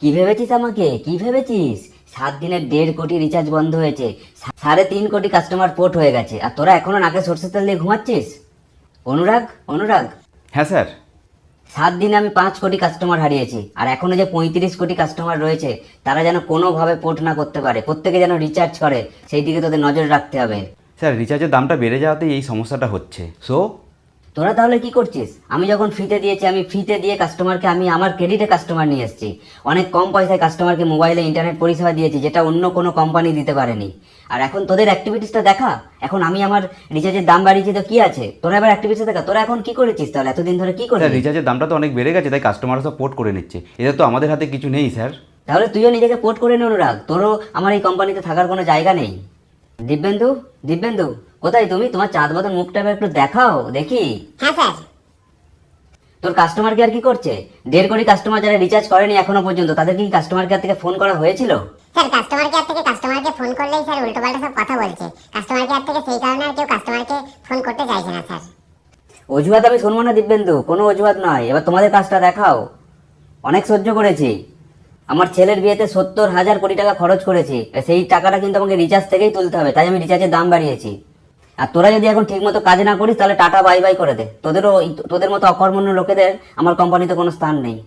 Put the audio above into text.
কি ভেবেছিস আমাকে? কি ভেবেছিস? 7 দিনে 1.5 কোটি রিচার্জ বন্ধ হয়েছে, 3.5 কোটি কাস্টমার পোর্ট হয়ে গেছে, আর তোরা এখনো নাকে সর্ষের তেল দিয়ে ঘুমাচ্ছিস? অনুরাগ, অনুরাগ, হ্যাঁ স্যার। 7 দিনে আমি 5 কোটি কাস্টমার হারিয়েছি, আর এখনো যে 35 কোটি কাস্টমার রয়েছে তারা যেন কোনোভাবে পোর্ট না করতে পারে, প্রত্যেকে যেন রিচার্জ করে, সেই দিকে তোদের নজর রাখতে হবে। স্যার রিচার্জের দামটা বেড়ে যাওয়াতেই এই সমস্যাটা হচ্ছে। তোরা তাহলে কি করছিস? আমি যখন ফ্রিতে দিয়েছি, আমি ফ্রিতে দিয়ে কাস্টমারকে, আমি আমার ক্রেডিটে কাস্টমার নিয়ে এসেছি, অনেক কম পয়সায় কাস্টমারকে মোবাইলে ইন্টারনেট পরিষেবা দিয়েছি, যেটা অন্য কোনো কোম্পানি দিতে পারেনি। আর এখন তোদের অ্যাক্টিভিটিসটা দেখা, এখন আমি আমার রিচার্জের দাম বাড়িয়েছি তো কি আছে, তোরা এবার অ্যাক্টিভিটিস দেখা, তোরা এখন কি করেছিস তাহলে এতদিন ধরে কি স্যার করেছিস? রিচার্জের দামটা তো অনেক বেড়ে গেছে, তাই কাস্টমাররা সব পোর্ট করে নিচ্ছে, এতে তো আমাদের হাতে কিছু নেই স্যার। তাহলে তুইও নিজেকে পোর্ট করে নে অনুরাগ, তোরও আমার এই কোম্পানিতে থাকার কোনো জায়গা নেই। দিব্যেন্দু, দিব্যেন্দু, কোথায় তুমি? তোমার চাঁদ বাদন মুখটা এবার একটু দেখাও দেখি। হ্যাঁ স্যার। তোর কাস্টমার কেয়ার কি করছে? 1.5 কোটি কাস্টমার যারা রিচার্জ করেনি এখনো পর্যন্ত, তাদেরকে কি কাস্টমার কেয়ার থেকে ফোন করা হয়েছিল? স্যার কাস্টমার কেয়ার থেকে কাস্টমারকে ফোন করলেই স্যার উল্টোপাল্টা সব কথা বলছে। কাস্টমার কেয়ার থেকে সেই কারণে আর কেউ কাস্টমারকে ফোন করতে চাইছে না স্যার। অজুহাত আমি শুনবো না দিব্যেন্দু, কোনো অজুহাত নয়, এবার তোমাদের কাজটা দেখাও। অনেক সহ্য করেছি, আমার ছেলের বিয়েতে 70,000 কোটি টাকা খরচ করেছি, সেই টাকাটা কিন্তু আমাকে রিচার্জ থেকেই তুলতে হবে, তাই আমি রিচার্জের দাম বাড়িয়েছি। আর তোরা যদি এখন ঠিক মতো কাজ না করিস তাহলে টাটা বাই বাই করে দে, তোদের মতো অকর্মণ্য লোকেদের আমার কোম্পানিতে কোনো স্থান নেই।